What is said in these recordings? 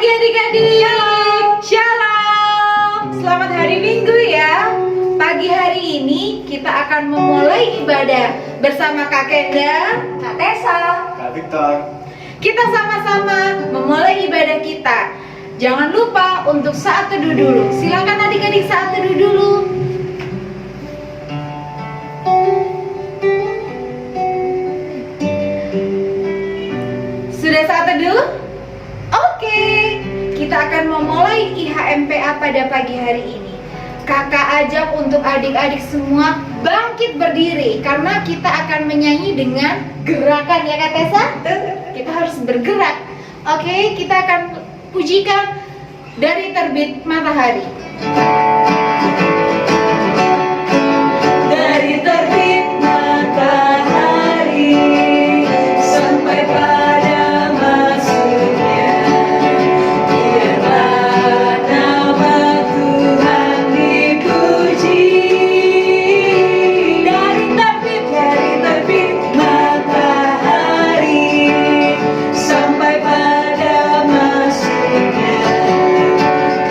pagi adik-adik. Shalom. Selamat hari Minggu ya. Pagi hari ini kita akan memulai ibadah bersama Kak Kenda, Kak Tessa, Kak Victor. kita sama-sama memulai ibadah kita. Jangan lupa untuk saat teduh dulu. Silakan adik-adik saat teduh dulu. Sudah saat teduh? Oke, kita akan memulai IHMPA pada pagi hari ini. Kakak ajak untuk adik-adik semua bangkit berdiri karena kita akan menyanyi dengan gerakan ya Kak Tessa? Kita harus bergerak. Oke, kita akan pujikan dari terbit matahari. Dari terbit matahari sampai pada masuknya, biarlah nama Tuhan dipuji. Dari terbit matahari sampai pada masuknya,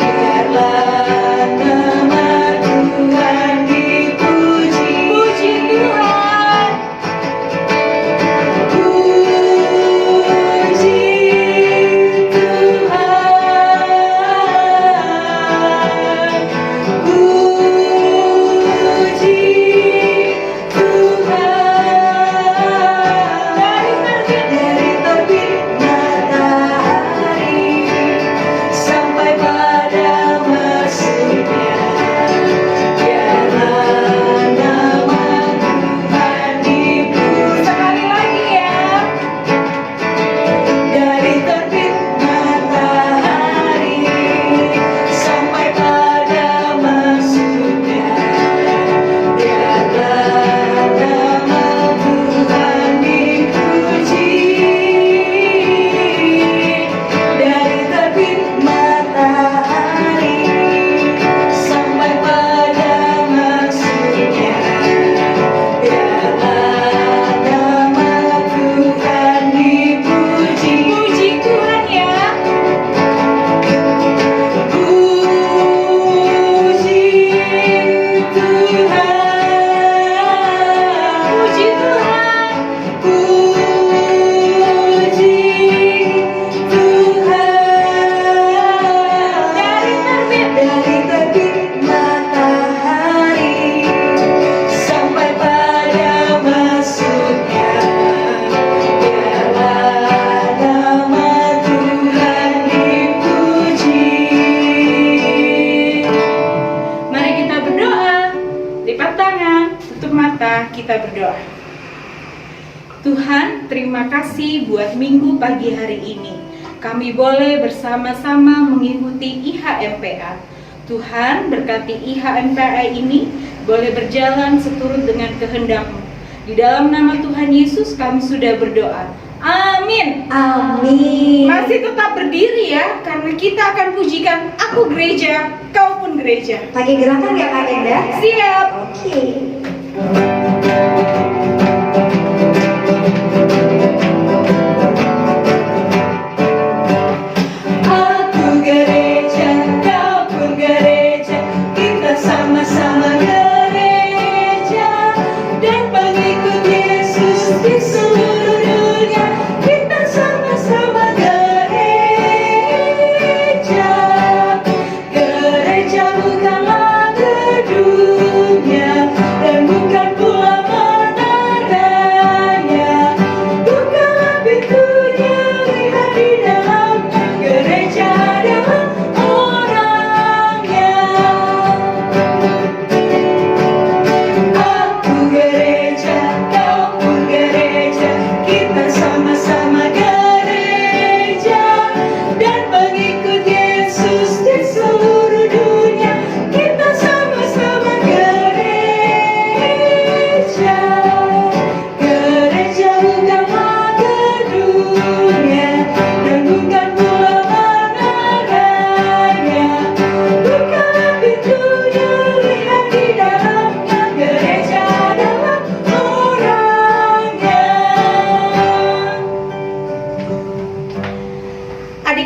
biarlah nama Tuhan dipuji. Puji Tuhan. Puji Tuhan. Puji Tuhan. Dari terbit matahari sampai pada masuknya, biarlah nama Tuhan dipuji. Sekali lagi ya. Dari terbit matahari sampai pada masuknya, biarlah nama Tuhan dipuji. Dari terbit matahari sampai pada masuknya, biarlah nama Tuhan dipuji. Puji Tuhan ya. Puji Tuhan. Puji Tuhan. Puji Tuhan. Dari terbit matahari sampai pada masuknya, biarlah nama Tuhan dipuji. Mari kita berdoa. Lipat tangan, tutup mata, kita berdoa. Tuhan, terima kasih buat minggu pagi hari ini. Kami boleh bersama-sama mengikuti IHMPA. Tuhan, berkati IHMPA ini boleh berjalan seturut dengan kehendak-Mu. Di dalam nama Tuhan Yesus kami sudah berdoa. Amin. Amin. Masih tetap berdiri ya, karena kita akan pujikan Aku Gereja, Kau Pun Gereja. Pakai gerakan ya Kak Enda? Siap. Oke. Aku gereja, kau pun gereja, kita sama-sama gereja dan pengikut Yesus di seluruh dunia. Kita sama-sama gereja. Gereja bukanlah gedungnya dan bukan pula menara.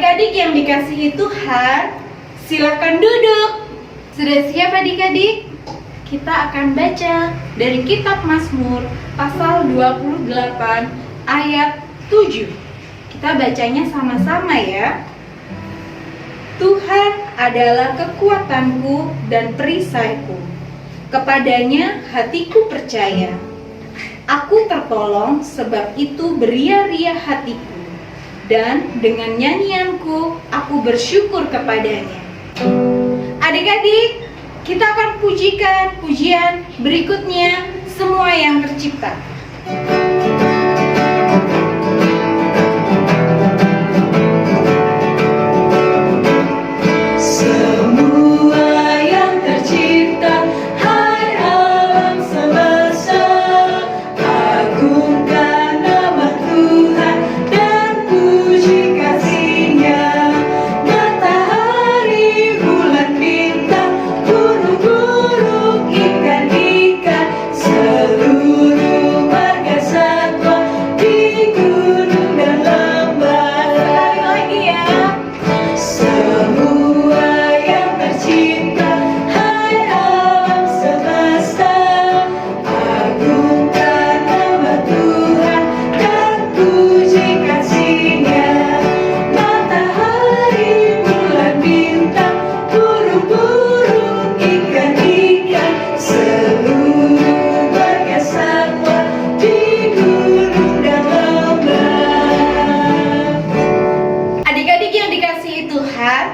Adik-adik yang dikasihi Tuhan, silakan duduk. Sudah siap adik-adik? Kita akan baca dari kitab Mazmur pasal 28 ayat 7. Kita bacanya sama-sama ya. Tuhan adalah kekuatanku dan perisaiku. Kepadanya hatiku percaya. Aku tertolong, sebab itu beria-ria hatiku. Dan dengan nyanyianku aku bersyukur kepadanya. Adik-adik, kita akan pujikan pujian berikutnya, semua yang tercipta.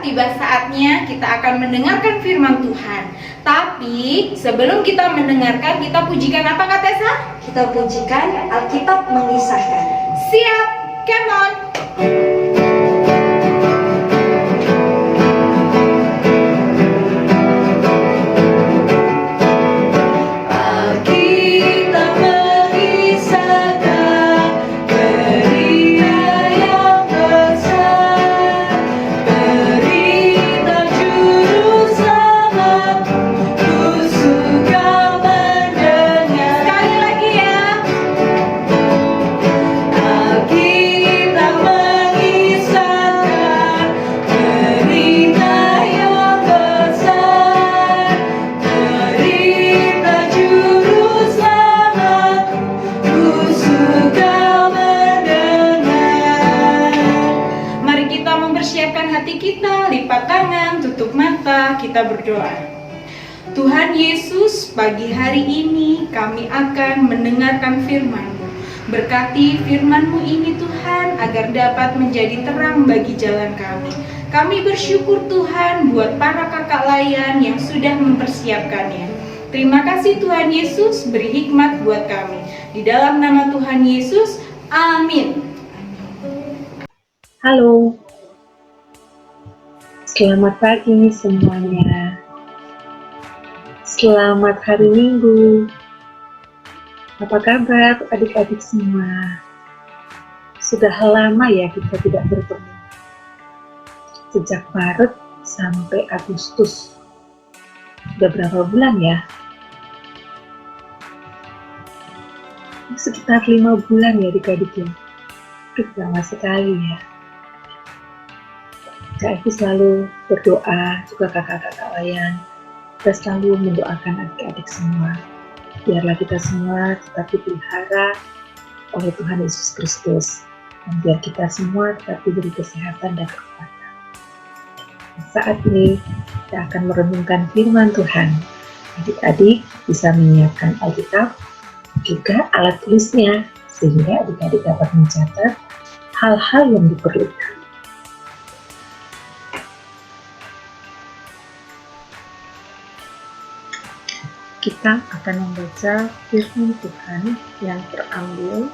Tiba saatnya kita akan mendengarkan firman Tuhan. Tapi sebelum kita mendengarkan, kita pujikan apa Kak Tessa? Kita pujikan Alkitab mengisahkan. Siap, come on. Kita berdoa. Tuhan Yesus, pagi hari ini kami akan mendengarkan firman-Mu. Berkati firman-Mu ini Tuhan, agar dapat menjadi terang bagi jalan kami. Kami bersyukur Tuhan buat para kakak layan yang sudah mempersiapkannya. Terima kasih Tuhan Yesus, beri hikmat buat kami. Di dalam nama Tuhan Yesus, amin. Halo. Selamat pagi semuanya. Selamat hari Minggu. Apa kabar adik-adik semua? Sudah lama ya kita tidak bertemu. Sejak Maret sampai Agustus. Sudah berapa bulan ya? Sekitar 5 bulan ya adik-adik ya. Lama sekali ya. Kak Evi selalu berdoa, juga kakak-kakak layan, kita selalu mendoakan adik-adik semua. Biarlah kita semua tetap dipelihara oleh Tuhan Yesus Kristus, dan biar kita semua tetap diberi kesehatan dan kekuatan. Saat ini kita akan merenungkan firman Tuhan. Adik-adik bisa menyiapkan Alkitab, juga alat tulisnya, sehingga adik-adik dapat mencatat hal-hal yang diperlukan. Kita akan membaca firman Tuhan yang terambil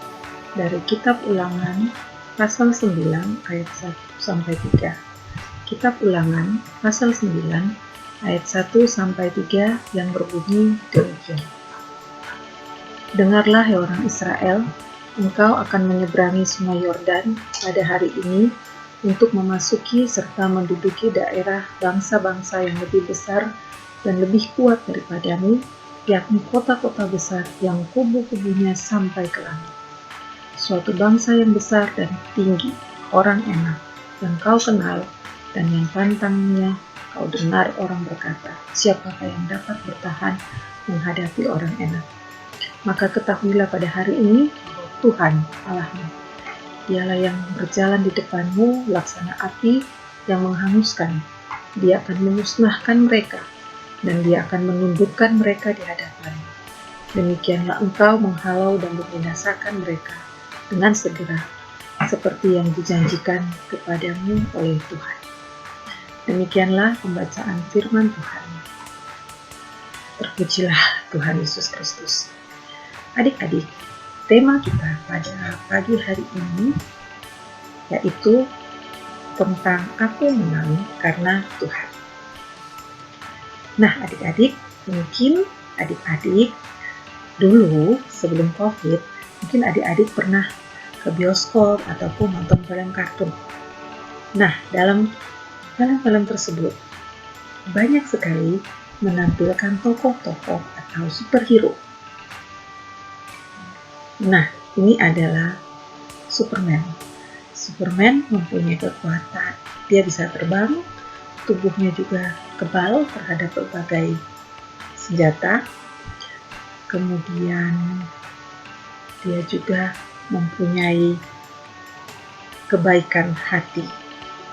dari kitab Ulangan pasal 9 ayat 1 sampai 3. Kitab Ulangan pasal 9 ayat 1 sampai 3 yang berbunyi demikian. Dengarlah hai orang Israel, engkau akan menyeberangi sungai Yordan pada hari ini untuk memasuki serta menduduki daerah bangsa-bangsa yang lebih besar dan lebih kuat daripadamu, yakni kota-kota besar yang kubu-kubunya sampai ke langit. Suatu bangsa yang besar dan tinggi, orang enak, yang kau kenal dan yang pantangnya kau dengar orang berkata, siapakah yang dapat bertahan menghadapi orang enak? Maka ketahuilah pada hari ini bahwa Tuhan Allahmu, Dialah yang berjalan di depanmu laksana api yang menghanguskan. Dia akan memusnahkan mereka dan dia akan menundukkan mereka di hadapanmu. Demikianlah engkau menghalau dan membinasakan mereka dengan segera, seperti yang dijanjikan kepadamu oleh Tuhan. Demikianlah pembacaan firman Tuhan. Terpujilah Tuhan Yesus Kristus. Adik-adik, tema kita pada pagi hari ini yaitu tentang aku menang karena Tuhan. Nah, adik-adik, mungkin adik-adik dulu sebelum COVID, mungkin adik-adik pernah ke bioskop ataupun nonton film kartun. Nah, dalam film-film tersebut banyak sekali menampilkan tokoh-tokoh atau superhero. Nah, ini adalah Superman. Superman mempunyai kekuatan, dia bisa terbang, tubuhnya juga kebal terhadap berbagai senjata. Kemudian dia juga mempunyai kebaikan hati,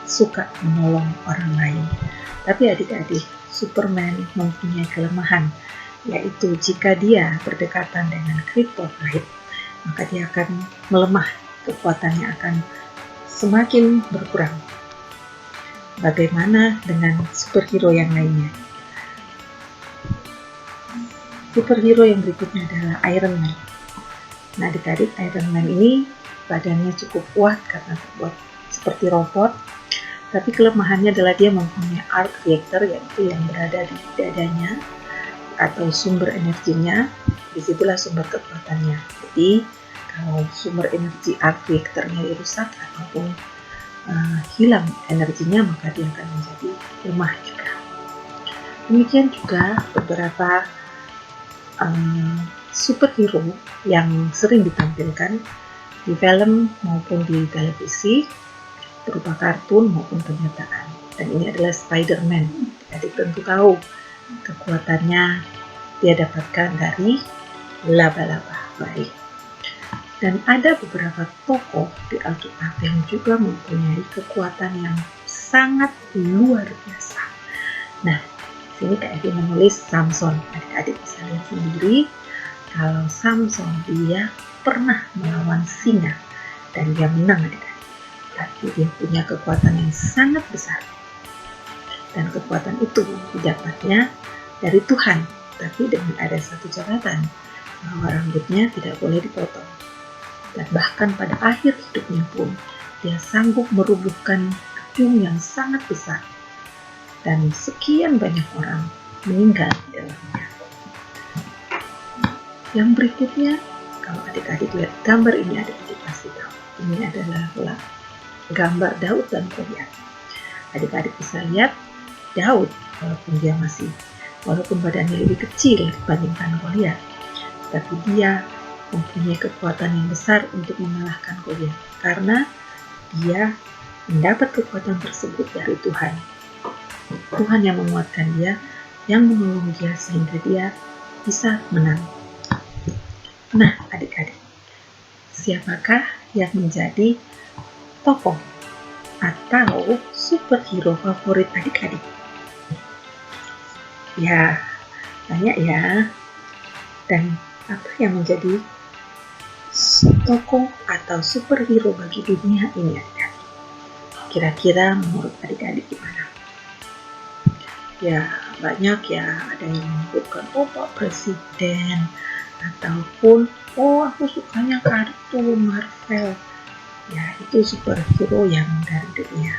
suka menolong orang lain. Tapi adik-adik, Superman mempunyai kelemahan, yaitu jika dia berdekatan dengan kryptonite, maka dia akan melemah, kekuatannya akan semakin berkurang. Bagaimana dengan superhero yang lainnya? Superhero yang berikutnya adalah Iron Man. Nah, adik-adik, Iron Man ini badannya cukup kuat karena terbuat seperti robot, tapi kelemahannya adalah dia mempunyai arc reactor, yaitu yang berada di dadanya atau sumber energinya. Disitulah sumber kekuatannya. Jadi kalau sumber energi arc reactornya rusak ataupun hilang energinya, maka dia akan menjadi lemah juga. Demikian juga beberapa superhero yang sering ditampilkan di film maupun di televisi, berupa kartun maupun kenyataan. Dan ini adalah Spider-Man. Adik tentu tahu kekuatannya dia dapatkan dari laba-laba. Baik. Dan ada beberapa tokoh di Alkitab yang juga mempunyai kekuatan yang sangat luar biasa. Nah, sini Kak Evi menulis Samson. Adik-adik bisa lihat sendiri kalau Samson dia pernah melawan singa dan dia menang, adik-adik. Tapi dia punya kekuatan yang sangat besar. Dan kekuatan itu didapatnya dari Tuhan. Tapi dengan ada satu catatan, bahwa rambutnya tidak boleh dipotong. Dan bahkan pada akhir hidupnya pun, dia sanggup merubuhkan gedung yang sangat besar. Dan sekian banyak orang meninggal di dalamnya. Yang berikutnya, kalau adik-adik lihat gambar ini, adik-adik pasti tahu. Ini adalah gambar Daud dan Goliat. Adik-adik bisa lihat Daud, walaupun badannya lebih kecil dibandingkan Goliat, tapi dia mempunyai kekuatan yang besar untuk mengalahkan Goliat karena dia mendapat kekuatan tersebut dari Tuhan. Tuhan yang menguatkan dia, yang menolong dia sehingga dia bisa menang. Nah, adik-adik, siapakah yang menjadi tokoh atau superhero favorit adik-adik? Ya, banyak ya. Dan apa yang menjadi tokoh atau superhero bagi dunia ini, adik-adik? Kira-kira menurut adik-adik gimana? Ya, banyak ya. Ada yang menyebutkan, Pak Presiden, ataupun, aku sukanya kartun Marvel. Ya, itu superhero yang dari dunia,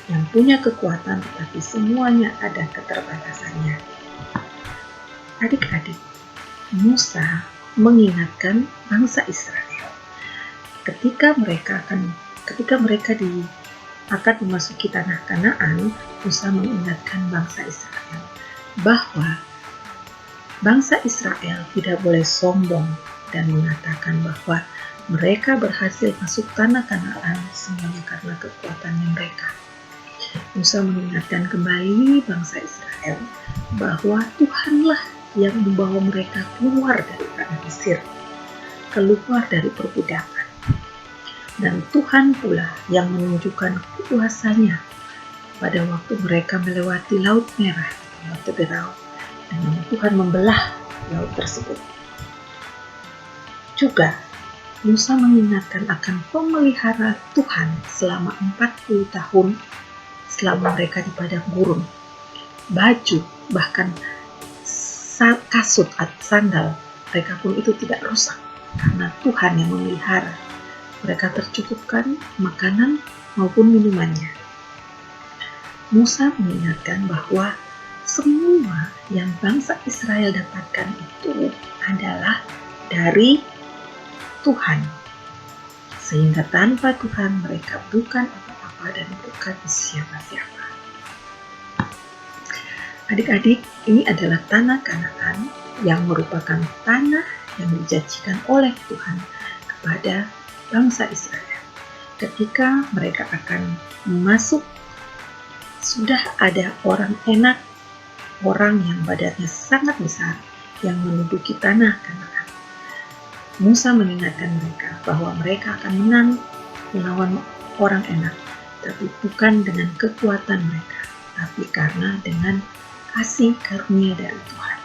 yang punya kekuatan, tetapi semuanya ada keterbatasannya. Adik-adik, Musa mengingatkan bangsa Israel ketika mereka akan memasuki tanah Kanaan. Musa mengingatkan bangsa Israel bahwa bangsa Israel tidak boleh sombong dan mengatakan bahwa Mereka berhasil masuk tanah Kanaan semuanya karena kekuatannya mereka. Musa mengingatkan kembali bangsa Israel bahwa Tuhanlah yang membawa mereka keluar dari tanah Mesir, keluar dari perbudakan. Dan Tuhan pula yang menunjukkan kuasa-Nya pada waktu mereka melewati Laut Merah, Laut Teberau, dan Tuhan membelah laut tersebut. Juga Musa mengingatkan akan pemelihara Tuhan selama 40 tahun selama mereka di padang gurun. Baju, bahkan kasut atau sandal mereka pun itu tidak rusak karena Tuhan yang memelihara. Mereka tercukupkan makanan maupun minumannya. Musa mengingatkan bahwa semua yang bangsa Israel dapatkan itu adalah dari Tuhan. Sehingga tanpa Tuhan mereka bukan apa-apa dan bukan siapa-siapa. Adik-adik, ini adalah tanah Kanaan yang merupakan tanah yang dijanjikan oleh Tuhan kepada bangsa Israel. Ketika mereka akan masuk, sudah ada orang enak, orang yang badannya sangat besar yang menduduki tanah Kanaan. Musa mengingatkan mereka bahwa mereka akan menang melawan orang enak, tapi bukan dengan kekuatan mereka, tapi karena dengan kasih karunia dari Tuhan.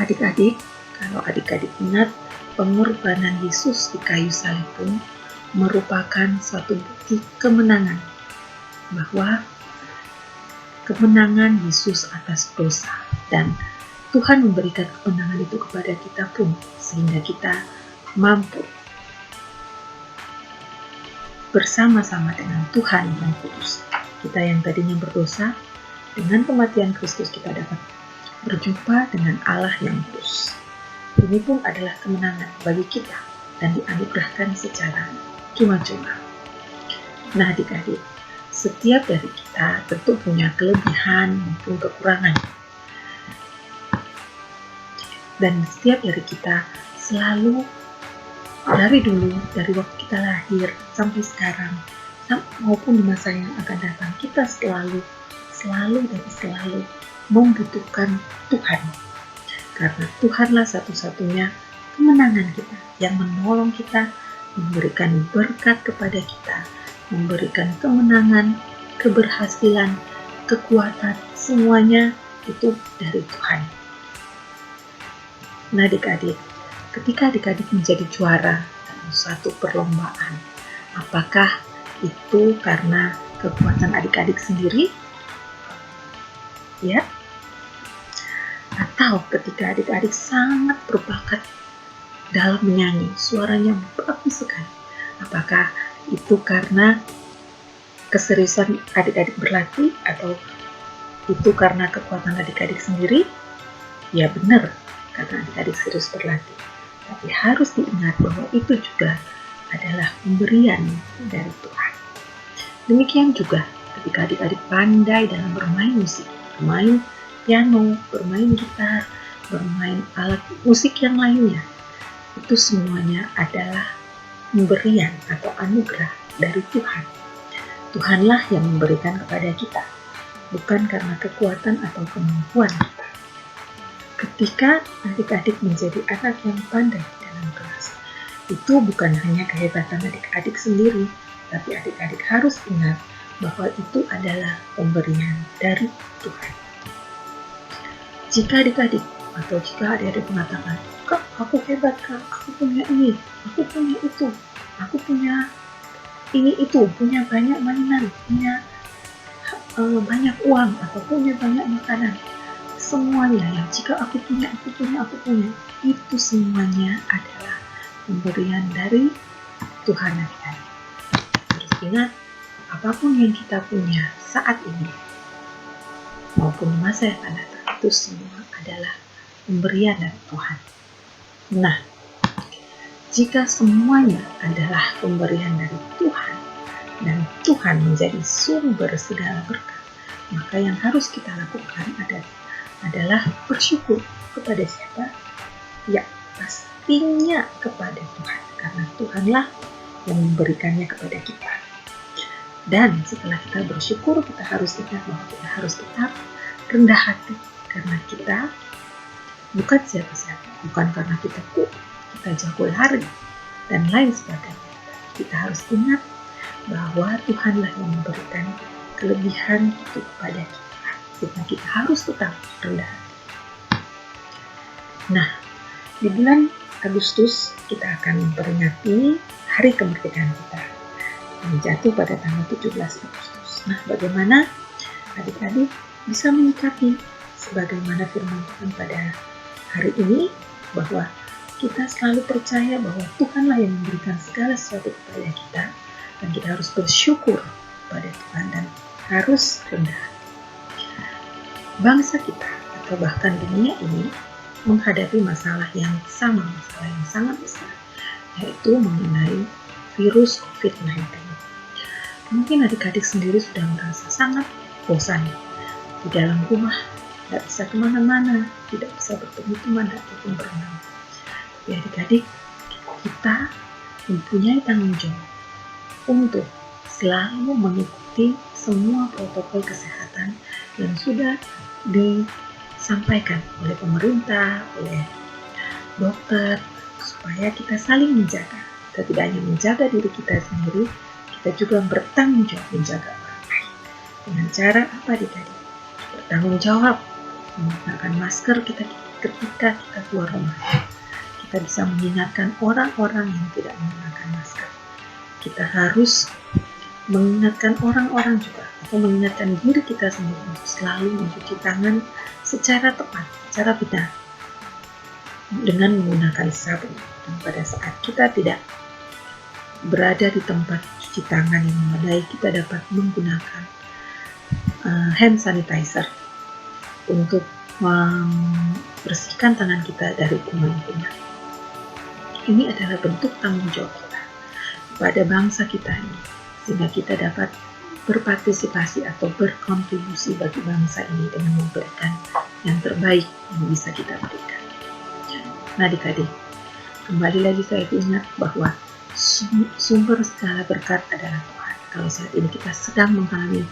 Adik-adik, kalau adik-adik ingat, pengorbanan Yesus di kayu salib pun merupakan suatu bukti kemenangan, bahwa kemenangan Yesus atas dosa, dan Tuhan memberikan kemenangan itu kepada kita pun, sehingga kita mampu bersama-sama dengan Tuhan yang kudus. Kita yang tadinya berdosa, dengan kematian Kristus kita dapat berjumpa dengan Allah yang kudus. Ini pun adalah kemenangan bagi kita dan dianugerahkan secara cuma-cuma. Nah adik-adik, setiap dari kita tentu punya kelebihan maupun kekurangan. Dan setiap dari kita selalu, dari dulu, dari waktu kita lahir sampai sekarang, maupun di masa yang akan datang, kita selalu membutuhkan Tuhan. Karena Tuhanlah satu-satunya kemenangan kita, yang menolong kita, memberikan berkat kepada kita, memberikan kemenangan, keberhasilan, kekuatan, semuanya itu dari Tuhan. Nah adik-adik, ketika adik-adik menjadi juara dalam suatu perlombaan, apakah itu karena kekuatan adik-adik sendiri? Ya? Atau ketika adik-adik sangat berbakat dalam menyanyi, suaranya bagus sekali, apakah itu karena keseriusan adik-adik berlatih atau itu karena kekuatan adik-adik sendiri? Ya benar, karena adik-adik serius berlatih. Tapi harus diingat bahwa itu juga adalah pemberian dari Tuhan. Demikian juga ketika adik-adik pandai dalam bermain musik, bermain piano, bermain gitar, bermain alat musik yang lainnya, itu semuanya adalah pemberian atau anugerah dari Tuhan. Tuhanlah yang memberikan kepada kita, bukan karena kekuatan atau kemampuan kita. Ketika adik-adik menjadi anak yang pandai dalam kelas, itu bukan hanya kehebatan adik-adik sendiri, tapi adik-adik harus ingat bahwa itu adalah pemberian dari Tuhan. Jika adik-adik atau jika adik-adik mengatakan, "Kak, aku hebat Kak, aku punya ini, aku punya itu, aku punya ini itu, punya banyak mainan, punya banyak uang, atau punya banyak makanan," semuanya yang jika aku punya, itu semuanya adalah pemberian dari Tuhan adik-adik. Harus ingat, apapun yang kita punya saat ini maupun masa yang akan datang, itu semua adalah pemberian dari Tuhan. Nah, jika semuanya adalah pemberian dari Tuhan dan Tuhan menjadi sumber segala berkat, maka yang harus kita lakukan adalah bersyukur kepada siapa? Ya, pastinya kepada Tuhan. karena Tuhanlah yang memberikannya kepada kita. Dan setelah kita bersyukur, kita harus ingat bahwa kita harus tetap rendah hati, karena kita bukan siapa-siapa, bukan karena kita kuat, kita jago lari, dan lain sebagainya. Kita harus ingat bahwa Tuhanlah yang memberikan kelebihan itu kepada kita, sehingga kita harus tetap rendah hati. Nah, di bulan Agustus kita akan memperingati hari kemerdekaan kita yang jatuh pada tanggal 17 Agustus. Nah, bagaimana adik-adik bisa menyikapi sebagaimana firman Tuhan pada hari ini, bahwa kita selalu percaya bahwa Tuhanlah yang memberikan segala sesuatu kepada kita, dan kita harus bersyukur pada Tuhan dan harus rendah hati. Bangsa kita atau bahkan dunia ini menghadapi masalah yang sama, masalah yang sangat besar, yaitu mengenai virus COVID-19. Mungkin adik-adik sendiri sudah merasa sangat bosan di dalam rumah, tidak bisa kemana-mana, tidak bisa bertemu teman ataupun berenang. Tapi adik-adik, kita mempunyai tanggung jawab untuk selalu mengikuti semua protokol kesehatan yang sudah disampaikan oleh pemerintah, oleh dokter, supaya kita saling menjaga. Kita tidak hanya menjaga diri kita sendiri, kita juga bertanggung jawab menjaga orang lain. Dengan cara apa adik-adik? Bertanggung jawab menggunakan masker kita ketika kita keluar rumah. Kita bisa mengingatkan orang-orang yang tidak menggunakan masker. Kita harus mengingatkan orang-orang juga, atau mengingatkan diri kita sendiri untuk selalu mencuci tangan secara tepat, secara benar, dengan menggunakan sabun. Dan pada saat kita tidak berada di tempat cuci tangan yang memadai, kita dapat menggunakan hand sanitizer untuk membersihkan tangan kita dari kuman-kuman. Ini adalah bentuk tanggung jawab kita pada bangsa kita ini, sehingga kita dapat berpartisipasi atau berkontribusi bagi bangsa ini dengan memberikan yang terbaik yang bisa kita berikan. Nah adik-adik, kembali lagi saya ingat bahwa sumber segala berkat adalah Tuhan. Kalau saat ini kita sedang mengalami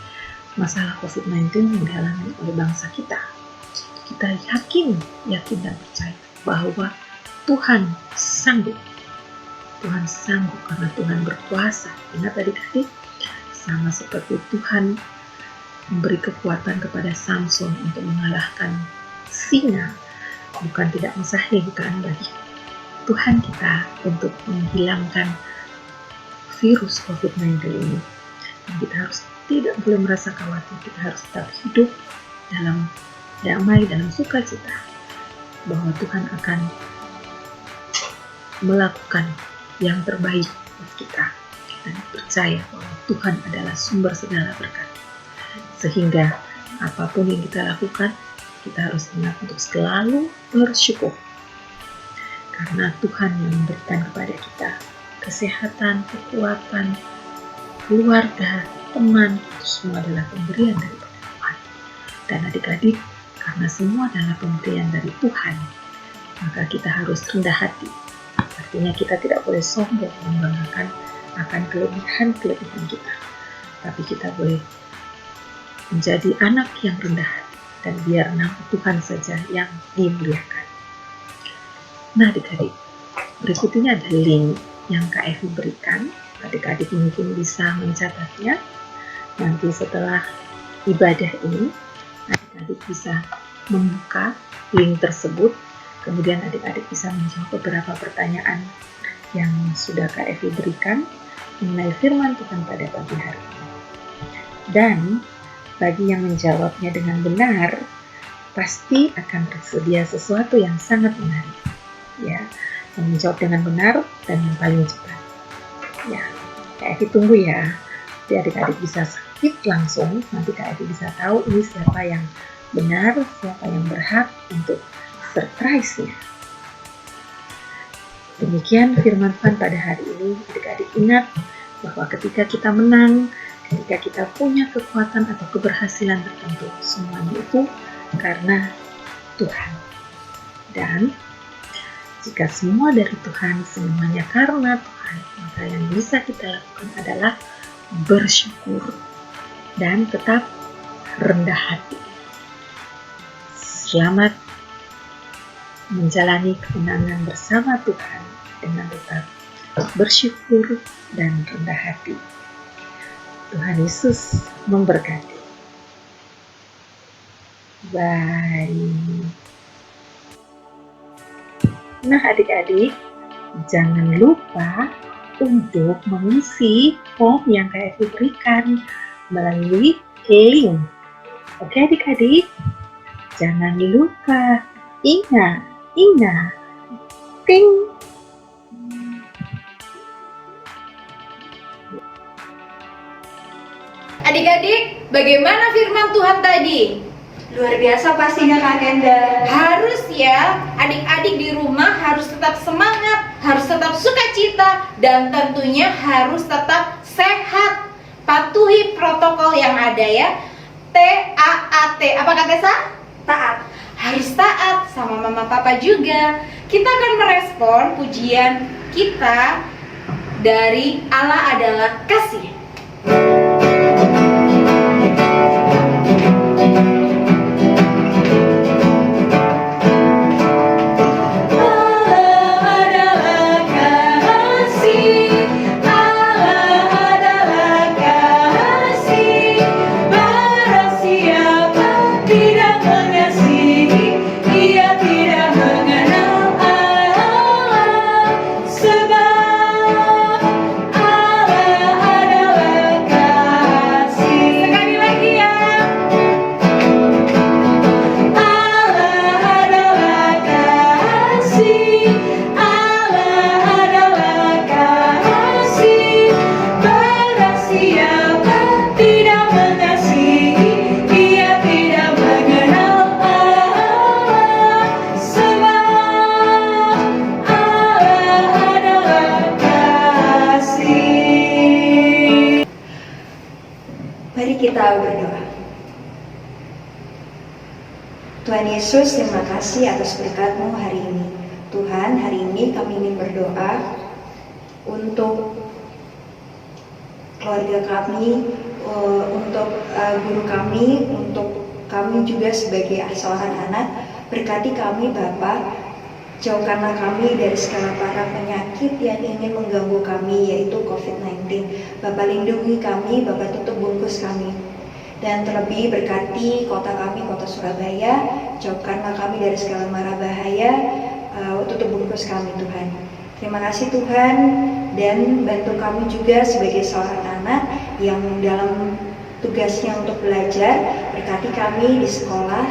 masalah COVID-19 yang dialami oleh bangsa kita, kita yakin dan percaya bahwa Tuhan sanggup. Tuhan sanggup karena Tuhan berkuasa. Ingat adik-adik, sama seperti Tuhan memberi kekuatan kepada Samson untuk mengalahkan singa, bukan tidak mustahil bagi Tuhan kita untuk menghilangkan virus COVID-19 ini. Dan kita harus tidak boleh merasa khawatir, kita harus tetap hidup dalam damai, dalam sukacita, bahwa Tuhan akan melakukan yang terbaik buat kita, dan percaya bahwa Tuhan adalah sumber segala berkat. Sehingga apapun yang kita lakukan, kita harus ingat untuk selalu bersyukur, karena Tuhan yang memberikan kepada kita kesehatan, kekuatan, keluarga, teman, itu semua adalah pemberian daripada Tuhan. Dan adik-adik, karena semua adalah pemberian dari Tuhan, maka kita harus rendah hati. Artinya kita tidak boleh sombong membanggakan akan kelebihan-kelebihan kita, tapi kita boleh menjadi anak yang rendah hati, dan biar nama Tuhan saja yang dimuliakan. Nah adik-adik, berikut ini ada link yang Kak Evi berikan. Adik-adik mungkin bisa mencatatnya. Nanti setelah ibadah ini, adik-adik bisa membuka link tersebut. Kemudian adik-adik bisa menjawab beberapa pertanyaan yang sudah Kak Evi berikan mengenai firman Tuhan pada pagi hari ini. Dan bagi yang menjawabnya dengan benar, pasti akan tersedia sesuatu yang sangat menarik. Ya, yang menjawab dengan benar dan yang paling cepat. Ya, Kak Evi tunggu ya. Jadi adik-adik bisa skip langsung, nanti Kak Evi bisa tahu ini siapa yang benar, siapa yang berhak untuk surprise-nya. Demikian firman Tuhan pada hari ini. Adik-adik ingat bahwa ketika kita menang, ketika kita punya kekuatan atau keberhasilan tertentu, semuanya itu karena Tuhan. Dan Jika semua dari Tuhan, semuanya karena Tuhan, maka yang bisa kita lakukan adalah bersyukur dan tetap rendah hati. Selamat menjalani kemenangan bersama Tuhan dengan tetap bersyukur dan rendah hati. Tuhan Yesus memberkati. Bye. Nah adik-adik, jangan lupa untuk mengisi form yang Kak Evi berikan melalui link. Oke adik-adik, jangan lupa, ingat, ting. Adik-adik, bagaimana firman Tuhan tadi? Luar biasa pastinya Kak Kenda. Harus ya, adik-adik di rumah harus tetap semangat, harus tetap sukacita, dan tentunya harus tetap sehat. Patuhi protokol yang ada ya. TAAT, apa kata Tessa? Taat. Harus taat sama mama papa juga. Kita akan merespon pujian kita dari Allah adalah kasih. Mari kita berdoa. Tuhan Yesus, terima kasih atas berkat-Mu hari ini. Tuhan, hari ini kami ingin berdoa untuk keluarga kami, untuk guru kami, untuk kami juga sebagai seorang anak. Berkati kami Bapa, jauhkanlah kami dari segala para penyakit yang ingin mengganggu kami, yaitu COVID-19. Bapa lindungi kami, Bapa tutup bungkus kami. Dan terlebih berkati kota kami, kota Surabaya, jauhkanlah kami dari segala mara bahaya, tutup bungkus kami Tuhan. Terima kasih Tuhan, dan bantu kami juga sebagai seorang anak yang dalam tugasnya untuk belajar. Berkati kami di sekolah,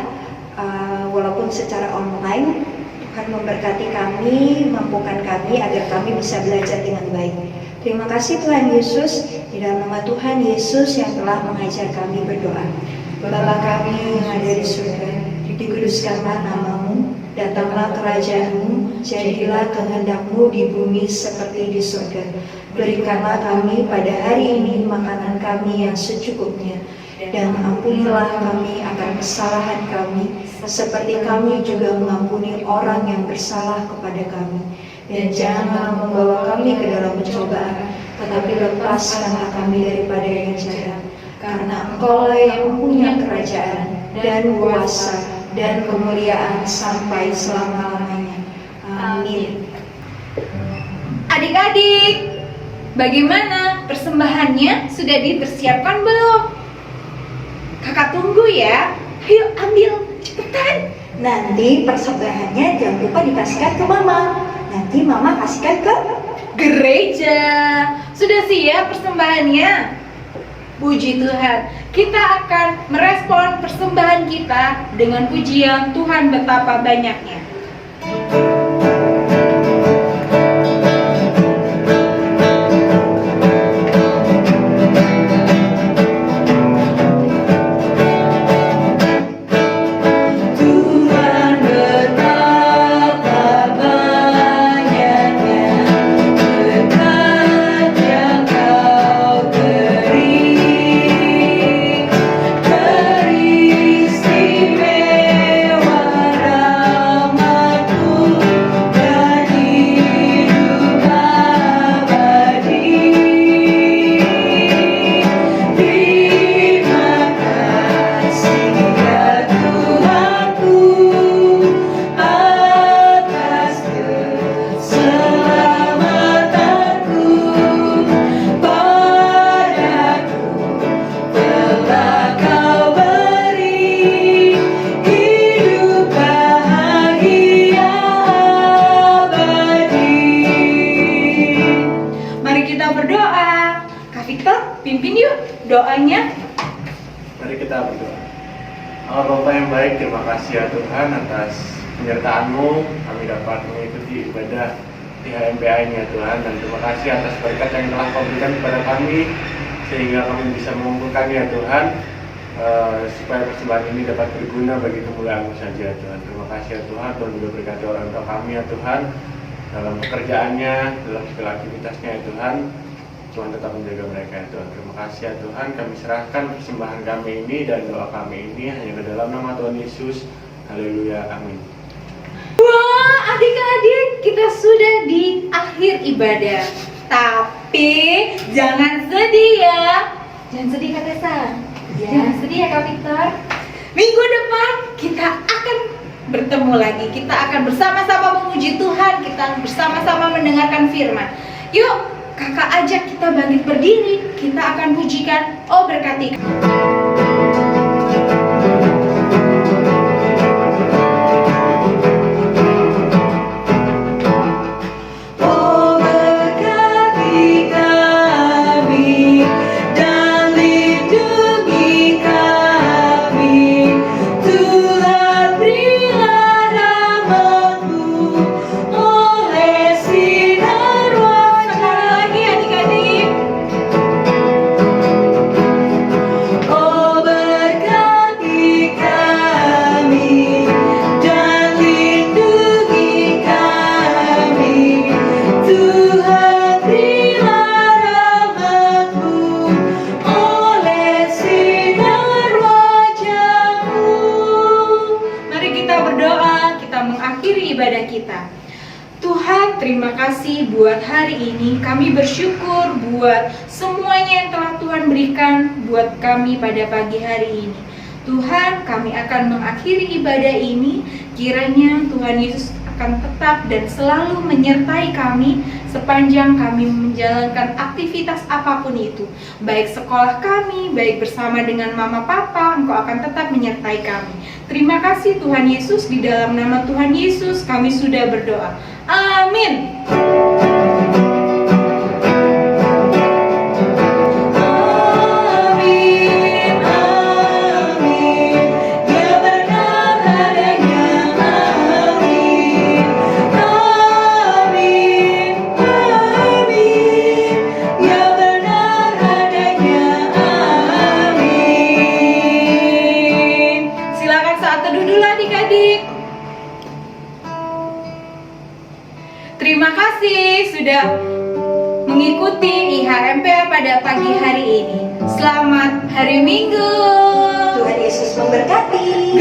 walaupun secara online. Tuhan memberkati kami, mampukan kami agar kami bisa belajar dengan baik. Terima kasih Tuhan Yesus, di dalam nama Tuhan Yesus yang telah mengajar kami berdoa. Bapa kami yang ada di surga, dikuduskanlah nama-Mu, datanglah kerajaan-Mu, jadilah kehendak-Mu di bumi seperti di surga. Berikanlah kami pada hari ini makanan kami yang secukupnya, dan ampunilah kami akan kesalahan kami, seperti kami juga mengampuni orang yang bersalah kepada kami. Dan janganlah membawa kami ke dalam pencobaan, tetapi lepaskanlah kami daripada yang jahat. Karena Engkau-lah yang punya kerajaan, dan kuasa, dan kemuliaan sampai selama-lamanya. Amin. Adik-adik, bagaimana persembahannya? Sudah dipersiapkan belum? Kakak tunggu ya. Ayo ambil, cepetan. Nanti persembahannya jangan lupa dikasihkan ke Mama. Nanti Mama kasihkan ke Gereja. Sudah siap persembahannya? Puji Tuhan. Kita akan merespon persembahan kita dengan pujian Tuhan betapa banyaknya. Istimewa Victor, pimpin yuk doanya. Mari kita berdoa. Allah Bapa yang baik, terima kasih ya Tuhan atas penyertaan-Mu. Kami dapat mengikuti ibadah di HMPA ini ya Tuhan. Dan terima kasih atas berkat yang telah Kau berikan kepada kami, sehingga kami bisa mengumpulkannya ya Tuhan, supaya persembahan ini dapat berguna bagi kemuliaan-Mu saja ya Tuhan. Terima kasih ya Tuhan. Tuhan juga berkati orang tua kami ya Tuhan, dalam pekerjaannya, dalam segala aktivitasnya ya Tuhan. Tuhan tetap menjaga mereka ya Tuhan. Terima kasih ya Tuhan. Kami serahkan persembahan kami ini dan doa kami ini hanya ke dalam nama Tuhan Yesus. Haleluya, amin. Wah, adik-adik, kita sudah di akhir ibadah. Tapi jangan sedih ya. Jangan sedih Kak Tessa. Jangan sedih ya Kak Victor. Minggu depan kita akan bertemu lagi. Kita akan bersama-sama memuji Tuhan. Kita bersama-sama mendengarkan firman. Yuk, Kakak ajak kita bangkit berdiri. Kita akan pujikan Oh Berkati. Ibadah kita. Tuhan, terima kasih buat hari ini. Kami bersyukur buat semuanya yang telah Tuhan berikan buat kami pada pagi hari ini. Tuhan, kami akan mengakhiri ibadah ini. Kiranya Tuhan Yesus akan tetap dan selalu menyertai kami sepanjang kami menjalankan aktivitas apapun itu. Baik sekolah kami, baik bersama dengan mama papa, Engkau akan tetap menyertai kami. Terima kasih Tuhan Yesus, di dalam nama Tuhan Yesus kami sudah berdoa. Amin. Terima kasih sudah mengikuti IHMPA pada pagi hari ini. Selamat hari Minggu. Tuhan Yesus memberkati.